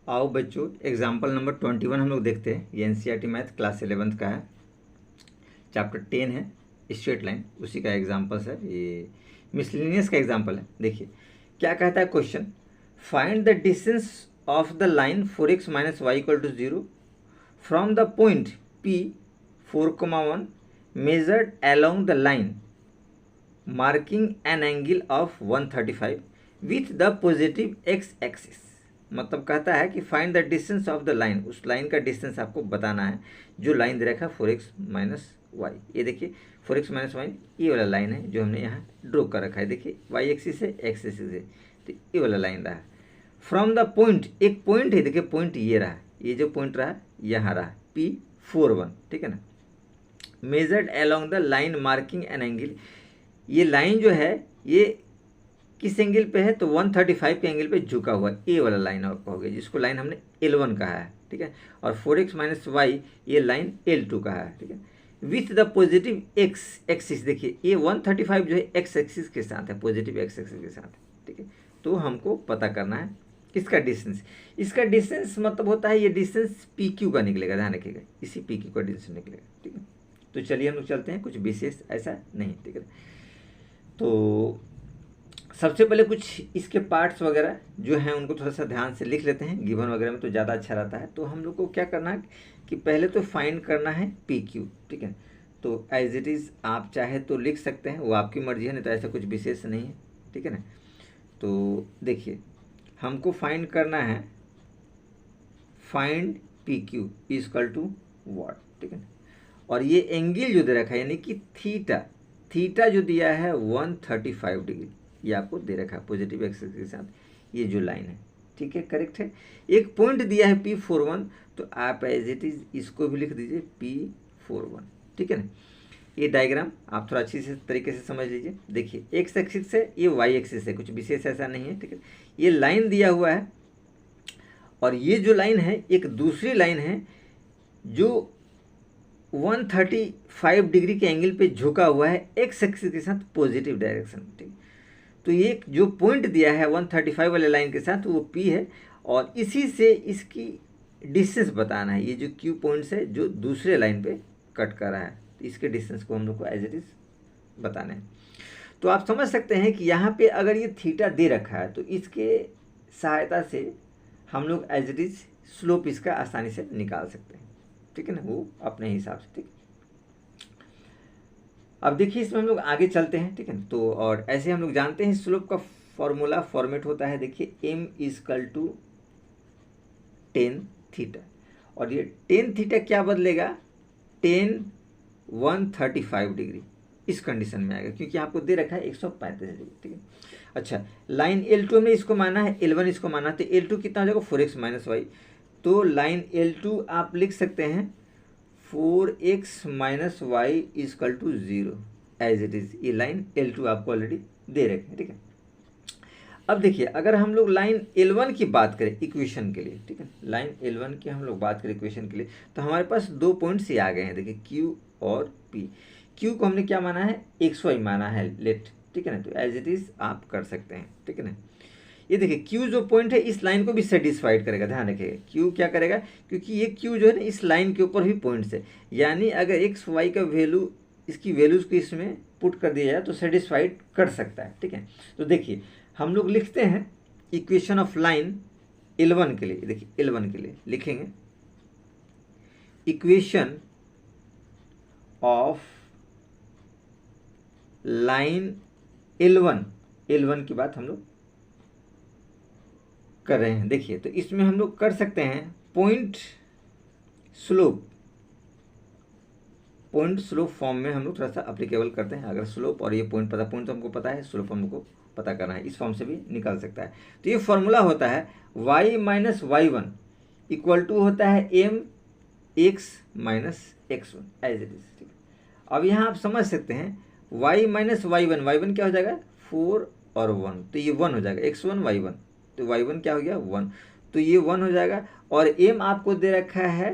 आओ बच्चों, example number 21 हम लोग देखते हैं। ये एनसीईआरटी मैथ क्लास 11th का है, चैप्टर 10 है स्ट्रेट लाइन, उसी का एग्जाम्पल्स है। ये मिसलिनियस का एग्जाम्पल है। देखिए क्या कहता है question, find the distance of the line 4x minus Y equal to 0 from the point P 4,1 measured along the line marking an angle of 135 with the positive x axis। मतलब कहता है कि find the distance of the line, उस line का distance आपको बताना है जो लाइन दे रखा है 4x माइनस वाई। ये देखिए 4x माइनस वाई ये वाला लाइन है जो हमने यहाँ ड्रॉ कर रखा है। देखिए वाई एक्सिस है, एक्स एक्सिस है, तो ये वाला लाइन रहा। फ्रॉम द पॉइंट, एक पॉइंट है, देखिए पॉइंट ये रहा, ये जो पॉइंट रहा यहाँ रहा P41, ठीक है ना। Measured along the line marking an angle, ये लाइन जो है ये किस एंगल पे है, तो 135 के एंगल पे झुका हुआ ए वाला लाइन आपका हो गया, जिसको लाइन हमने L1 कहा है, ठीक है। और 4x माइनस वाई ये लाइन L2 कहा है, ठीक है। With the positive x axis, देखिए ये 135 जो है एक्स एक्सिस के साथ है, पॉजिटिव एक्स एक्सिस के साथ, ठीक है। तो हमको पता करना है इसका डिस्टेंस। इसका डिस्टेंस मतलब होता है ये डिस्टेंस PQ का निकलेगा, ध्यान रखिएगा, इसी PQ का डिस्टेंस निकलेगा, ठीक है। तो चलिए हम लोग चलते हैं, कुछ विशेष ऐसा नहीं, ठीक है। तो सबसे पहले कुछ इसके पार्ट्स वगैरह जो हैं उनको थोड़ा सा ध्यान से लिख लेते हैं, गिवन वगैरह में तो ज़्यादा अच्छा रहता है। तो हम लोग को क्या करना है कि पहले तो फाइंड करना है PQ, ठीक है। तो एज इट इज़ आप चाहे तो लिख सकते हैं, वो आपकी मर्जी है, नहीं तो ऐसा कुछ विशेष नहीं है, ठीक है ना। तो देखिए हमको फाइंड करना है, find PQ equal to what, ठीक है ना। और ये एंगल जो दे रखा है यानी कि थीटा जो दिया है 135 डिग्री, ये आपको दे रखा है पॉजिटिव एक्सिस के साथ, ये जो लाइन है, ठीक है, करेक्ट है। एक पॉइंट दिया है P41, तो आप एज इट इज इसको भी लिख दीजिए P41, ठीक है ना। ये डायग्राम आप थोड़ा अच्छी से तरीके से समझ लीजिए। देखिए एक्स एक्सिस है, ये वाई एक्सिस है, कुछ विशेष ऐसा नहीं है, ठीक है। ये लाइन दिया हुआ है और ये जो लाइन है एक दूसरी लाइन है जो 135 डिग्री के एंगल पे झुका हुआ है एक्स एक्सिस के साथ पॉजिटिव डायरेक्शन, ठीक। तो ये जो पॉइंट दिया है 135 वाले लाइन के साथ वो P है, और इसी से इसकी डिस्टेंस बताना है। ये जो Q पॉइंट्स है जो दूसरे लाइन पे कट कर रहा है, तो इसके डिस्टेंस को हम लोग को एज इट इज बताना है। तो आप समझ सकते हैं कि यहाँ पे अगर ये थीटा दे रखा है तो इसके सहायता से हम लोग एज इट इज स्लोप इसका आसानी से निकाल सकते हैं, ठीक है ना, वो अपने हिसाब से, ठीक। अब देखिए इसमें हम लोग आगे चलते हैं, ठीक है। तो और ऐसे हम लोग जानते हैं स्लोप का फॉर्मूला फॉर्मेट होता है, देखिए m equal to tan theta, और ये टेन थीटा क्या बदलेगा, टेन 135 डिग्री, इस कंडीशन में आएगा क्योंकि आपको दे रखा है 135 डिग्री, ठीक है। अच्छा लाइन L2 में इसको माना है, L1 इसको माना है, तो L2 कितना हो जाएगा 4x माइनस वाई। तो लाइन L2 आप लिख सकते हैं 4x minus Y equal to 0 as it is. ये लाइन L2 आपको ऑलरेडी दे रखे हैं, ठीक है। अब देखिए अगर हम लोग लाइन L1 की बात करें इक्वेशन के लिए, ठीक है, लाइन L1 की हम लोग बात करें इक्वेशन के लिए, तो हमारे पास दो पॉइंट्स ये आ गए हैं, देखिए Q और P। Q को हमने क्या माना है, XY माना है, लेट, ठीक है ना। तो एज इट इज आप कर सकते हैं, ठीक है ना। ये देखिए Q जो पॉइंट है इस लाइन को भी सेटिस्फाइड करेगा, ध्यान रखिएगा। Q क्या करेगा, क्योंकि ये Q जो है ना इस लाइन के ऊपर भी पॉइंट्स है, यानी अगर एक्स वाई का वैल्यू, इसकी वैल्यूज को इसमें पुट कर दिया जाए तो सेटिस्फाइड कर सकता है, ठीक है। तो देखिए हम लोग लिखते हैं इक्वेशन ऑफ लाइन L1 के लिए, देखिए L1 के लिए लिखेंगे इक्वेशन ऑफ लाइन L1 की बात हम लोग कर रहे हैं। देखिए तो इसमें हम लोग कर सकते हैं पॉइंट स्लोप फॉर्म में हम लोग थोड़ा सा अप्लीकेबल करते हैं। अगर स्लोप और ये पॉइंट पता, पॉइंट तो हमको पता है, स्लोप हमको पता करना है, इस फॉर्म से भी निकल सकता है। तो ये फॉर्मूला होता है y minus Y one equal to होता है m x minus x1 as it is, ठीक है। अब यहाँ आप समझ सकते हैं y माइनस वाई1 क्या हो जाएगा 4 और 1, तो ये 1 हो जाएगा, x1 y1, तो y1 क्या हो गया 1, तो ये 1 हो जाएगा। और m आपको दे रखा है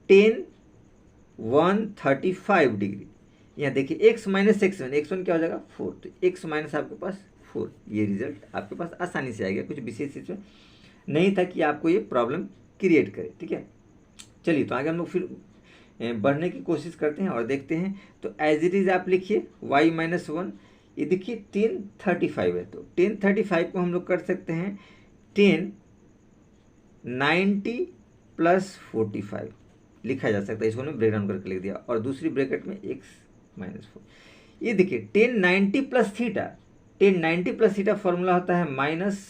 135 डिग्री। यहाँ देखिए x माइनस x1 क्या हो जाएगा 4, तो x माइनस आपके पास 4, ये रिजल्ट आपके पास आसानी से आएगा, कुछ विशेष इसमें नहीं था कि आपको ये प्रॉब्लम क्रिएट करे। ठीक है, चलिए तो आगे हम लोग फिर बढ़ने की कोशिश करते हैं और देखते हैं। तो एज इट इज़ आप लिखिए y माइनस 1, ये देखिए 1035 है, तो 1035 को हम लोग कर सकते हैं 1090 प्लस 45 लिखा जा सकता है। इसको हमने ब्रेक डाउन करके लिख दिया और दूसरी ब्रैकेट में x माइनस 4। ये देखिए 1090 plus theta, 1090 plus theta formula होता है माइनस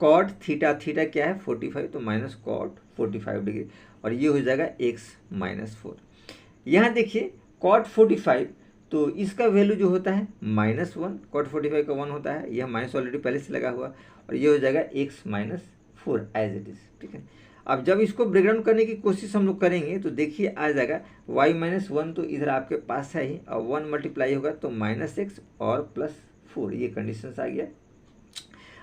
कॉट थीटा, थीटा क्या है 45, तो माइनस कॉट 45 डिग्री, और ये हो जाएगा x माइनस 4। यहाँ देखिए कॉट 45, तो इसका वैल्यू जो होता है माइनस 1, कॉट 45 का 1 होता है, यह माइनस ऑलरेडी पहले से लगा हुआ, और ये हो जाएगा x minus 4 as it is. ठीक है, अब जब इसको ब्रेकडाउन करने की कोशिश हम लोग करेंगे तो देखिए आ जाएगा y माइनस 1 तो इधर आपके पास है ही, और 1 मल्टीप्लाई होगा तो माइनस x और प्लस 4, ये कंडीशन आ गया।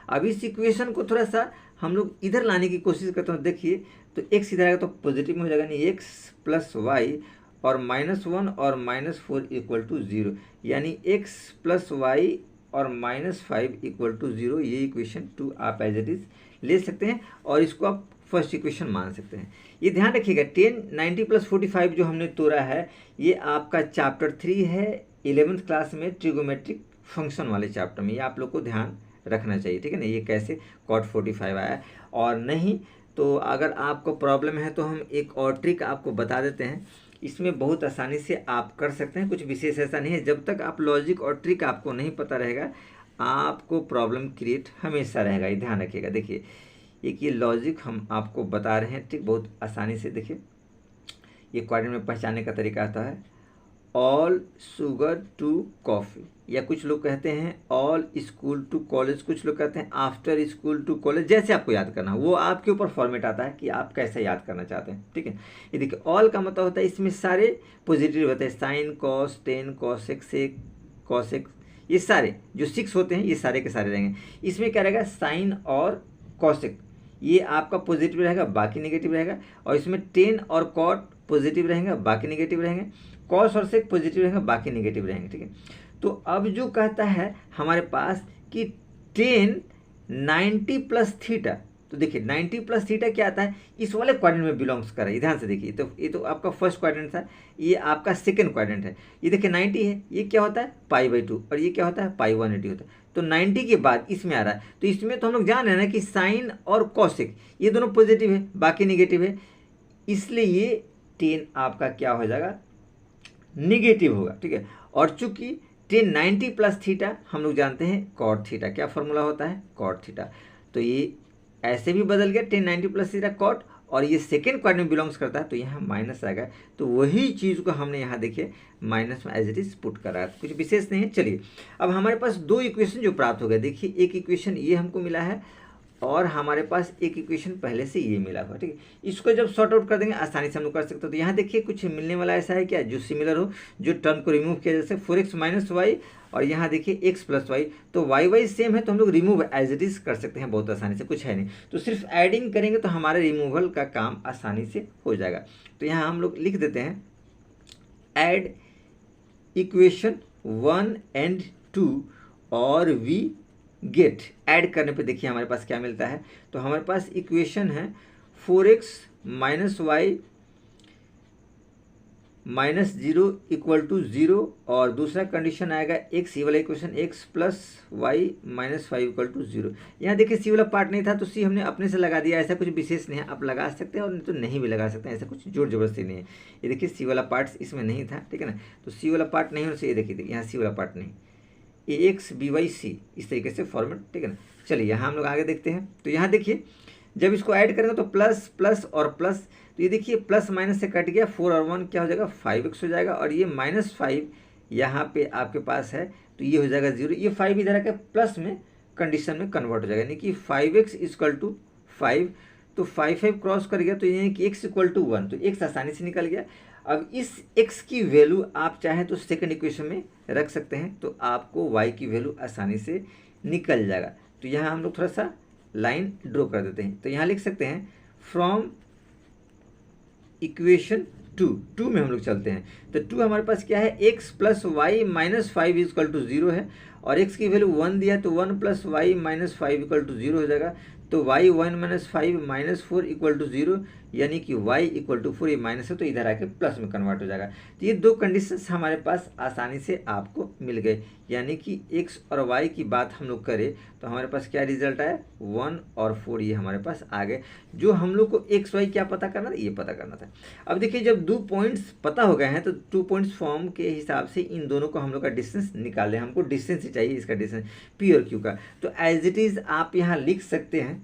अब इस इक्वेशन को थोड़ा सा हम लोग इधर लाने की कोशिश करते हैं। देखिए तो x इधर आएगा तो पॉजिटिव में हो जाएगा, नहीं x प्लस वाई और माइनस 1 और माइनस 4 इक्वल टू 0, यानी x प्लस वाई और माइनस 5 इक्वल टू 0। ये इक्वेशन 2 आप एज इट इज ले सकते हैं और इसको आप फर्स्ट इक्वेशन मान सकते हैं। ये ध्यान रखिएगा 1090 प्लस 45 जो हमने तोड़ा है, ये आपका चैप्टर 3 है 11th क्लास में, ट्रिगोमेट्रिक फंक्शन वाले चैप्टर में। ये आप लोग को ध्यान रखना चाहिए। ठीक है ना, ये कैसे कॉट 45 आया, और नहीं तो अगर आपको प्रॉब्लम है तो हम एक और ट्रिक आपको बता देते हैं, इसमें बहुत आसानी से आप कर सकते हैं, कुछ विशेष ऐसा नहीं है। जब तक आप लॉजिक और ट्रिक आपको नहीं पता रहेगा आपको प्रॉब्लम क्रिएट हमेशा रहेगा, ये ध्यान रखिएगा। देखिए एक ये लॉजिक हम आपको बता रहे हैं, ठीक, बहुत आसानी से। देखिए ये क्वाड्रेंट में पहचानने का तरीका आता है, ऑल शुगर टू कॉफ़ी, या कुछ लोग कहते हैं ऑल स्कूल टू कॉलेज, कुछ लोग कहते हैं आफ्टर स्कूल टू कॉलेज, जैसे आपको याद करना वो आपके ऊपर फॉर्मेट आता है कि आप कैसे याद करना चाहते हैं। ठीक है, ये देखिए ऑल का मतलब होता है इसमें सारे पॉजिटिव होते हैं, sin cos tan cosec sec cosec, ये सारे जो 6 होते हैं ये सारे के सारे रहेंगे। इसमें क्या रहेगा साइन और कॉसेक, ये आपका पॉजिटिव रहेगा बाकी नेगेटिव रहेगा, और इसमें टेन और कॉट पॉजिटिव रहेंगे बाकी नेगेटिव रहेंगे, कॉस और सेक पॉजिटिव रहेंगे बाकी नेगेटिव रहेंगे। ठीक है, तो अब जो कहता है हमारे पास कि 1090 प्लस थीटा, तो देखिए 90 प्लस थीटा क्या आता है, इस वाले क्वाड्रेंट में बिलोंग्स कर रहा है, ध्यान से देखिए। तो ये तो आपका फर्स्ट क्वाड्रेंट था, ये आपका सेकंड क्वाड्रेंट है। ये देखिए 90 है, ये क्या होता है π/2, और ये क्या होता है π180 होता है। तो 90 के बाद इसमें आ रहा है, तो इसमें तो हम लोग जान रहे हैं ना कि साइन और कॉसेक ये दोनों पॉजिटिव है बाकी नेगेटिव है, इसलिए ये 10 आपका क्या हो जाएगा निगेटिव होगा। ठीक है, और चूंकि 1090 प्लस थीटा हम लोग जानते हैं कॉट थीटा, क्या फॉर्मूला होता है कॉट थीटा, तो ये ऐसे भी बदल गया 1090 प्लस थीटा कॉट, और ये सेकेंड क्वाड्रेंट में बिलोंग्स करता है तो यहाँ माइनस आएगा। तो वही चीज़ को हमने यहाँ देखिए माइनस में एज इट इज पुट कर रहा है, कुछ विशेष नहीं है। चलिए अब हमारे पास 2 इक्वेशन जो प्राप्त हो गए, देखिए एक इक्वेशन ये हमको मिला है और हमारे पास एक इक्वेशन पहले से ये मिला हुआ। ठीक है, इसको जब सॉर्ट आउट कर देंगे आसानी से हम लोग कर सकते हो। तो यहाँ देखिए कुछ मिलने वाला ऐसा है क्या जो सिमिलर हो, जो टर्म को रिमूव किया जैसे 4x माइनस वाई, और यहाँ देखिए x प्लस वाई, तो y सेम है तो हम लोग रिमूव एज इट इज कर सकते हैं बहुत आसानी से, कुछ है नहीं। तो सिर्फ एडिंग करेंगे तो हमारे रिमूवल का काम आसानी से हो जाएगा। तो यहाँ हम लोग लिख देते हैं एड इक्वेशन 1 and 2 और वी गेट, ऐड करने पे देखिए हमारे पास क्या मिलता है। तो हमारे पास इक्वेशन है 4x minus Y minus 0 equal to 0, और दूसरा कंडीशन आएगा x, ये वाला equation x plus Y minus 5 equal to 0। यहाँ देखिए सी वाला पार्ट नहीं था तो सी हमने अपने से लगा दिया, ऐसा कुछ विशेष नहीं है, आप लगा सकते हैं और नहीं तो नहीं भी लगा सकते हैं, ऐसा कुछ जोर जबरदस्ती नहीं है। ये देखिए सी वाला पार्ट इसमें नहीं था, ठीक है ना, तो सी वाला पार्ट नहीं होना चाहिए। देखिए यहाँ सी वाला पार्ट नहीं, ax by c इस तरीके से फॉर्मेट, ठीक है ना। चलिए यहाँ हम लोग आगे देखते हैं। तो यहाँ देखिए जब इसको ऐड करेंगे तो प्लस प्लस और प्लस, तो ये देखिए प्लस माइनस से कट गया, 4 और 1 क्या हो जाएगा 5x हो जाएगा, और ये -5 यहाँ पे आपके पास है तो ये हो जाएगा 0। ये 5 इधर आकर प्लस में कंडीशन में कन्वर्ट हो जाएगा, यानी कि 5x इक्वल टू 5, तो 5 क्रॉस कर गया तो यानी कि x इक्वल टू 1, तो x आसानी से निकल गया। अब इस x की वैल्यू आप चाहें तो सेकंड इक्वेशन में रख सकते हैं, तो आपको y की वैल्यू आसानी से निकल जाएगा। तो यहाँ हम लोग थोड़ा सा लाइन ड्रॉ कर देते हैं। तो यहाँ लिख सकते हैं फ्रॉम इक्वेशन 2 में हम लोग चलते हैं। तो 2 हमारे पास क्या है x plus Y minus 5 equal to 0 है, और x की वैल्यू 1 दिया तो 1 plus Y minus 5 equal to 0 हो जाएगा। तो y 1 minus 5 minus 4 equal to 0, यानी कि y इक्वल टू 4, ये माइनस है तो इधर आके प्लस में कन्वर्ट हो जाएगा। तो ये दो कंडीशंस हमारे पास आसानी से आपको मिल गए, यानी कि x और y की बात हम लोग करें तो हमारे पास क्या रिजल्ट आया, 1 और 4 ये हमारे पास आ गए। जो हम लोग को x y क्या पता करना था, ये पता करना था। अब देखिए जब 2 पॉइंट्स पता हो गए हैं तो 2 पॉइंट्स फॉर्म के हिसाब से इन दोनों को हम लोग का डिस्टेंस निकाले, हमको डिस्टेंस ही चाहिए, इसका डिस्टेंस p और q का। तो एज इट इज़ आप यहाँ लिख सकते हैं,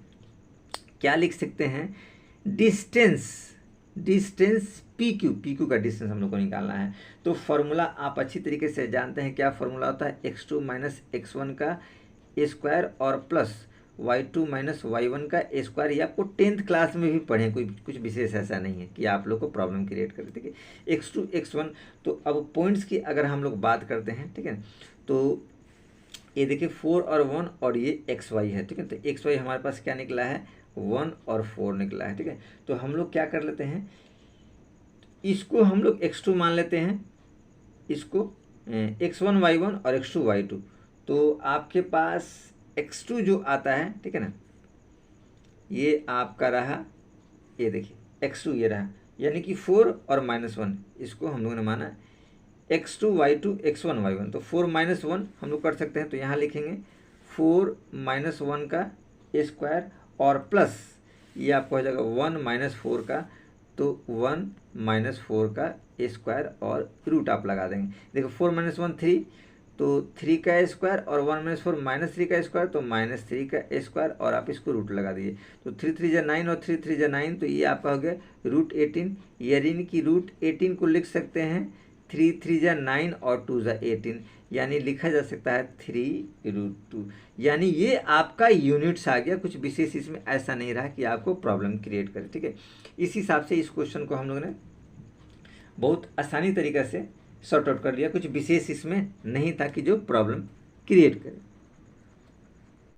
क्या लिख सकते हैं, डिस्टेंस पी क्यू का डिस्टेंस हम लोग को निकालना है। तो फॉर्मूला आप अच्छी तरीके से जानते हैं, क्या फॉर्मूला होता है, x2 माइनस x1 का स्क्वायर और प्लस y2 माइनस y1 का स्क्वायर। ये आपको 10th क्लास में भी पढ़े, कोई कुछ विशेष ऐसा नहीं है कि आप लोग को प्रॉब्लम क्रिएट करे, ठीक है। x2 x1, तो अब पॉइंट्स की अगर हम लोग बात करते हैं, ठीक है, तो ये देखिए 4 और 1 और ये xy है, ठीक है। तो xy हमारे पास क्या निकला है, 1 और 4 निकला है, ठीक है। तो हम लोग क्या कर लेते हैं, इसको हम लोग x2 मान लेते हैं, इसको x1 y1 और x2 y2। तो आपके पास x2 जो आता है, ठीक है ना, ये आपका रहा, ये देखिए x2 ये रहा, यानी कि 4 और -1, इसको हम लोगों ने माना x2 y2 x1 y1। तो 4 माइनस 1 हम लोग कर सकते हैं, तो यहाँ लिखेंगे 4 माइनस 1 का स्क्वायर और प्लस ये आपको हो जाएगा 1 माइनस 4 का, तो 1 माइनस 4 का स्क्वायर और रूट आप लगा देंगे। देखो 4 माइनस 1 3, तो 3 का स्क्वायर और 1 माइनस 4 माइनस 3 का स्क्वायर, तो माइनस 3 का स्क्वायर और आप इसको रूट लगा दीजिए। तो 3 3 जा 9 और 3 3 जा 9, तो ये आपका हो गया रूट 18, यानी कि रूट 18 को लिख सकते हैं 3 3 जा 9 और 2 जा 18, यानी लिखा जा सकता है 3√2। यानी ये आपका यूनिट्स आ गया, कुछ विशेष इसमें ऐसा नहीं रहा कि आपको प्रॉब्लम क्रिएट करे, ठीक है। इस हिसाब से इस क्वेश्चन को हम लोगों ने बहुत आसानी तरीक़े से सॉर्ट आउट कर लिया, कुछ विशेष इसमें नहीं था कि जो प्रॉब्लम क्रिएट करे।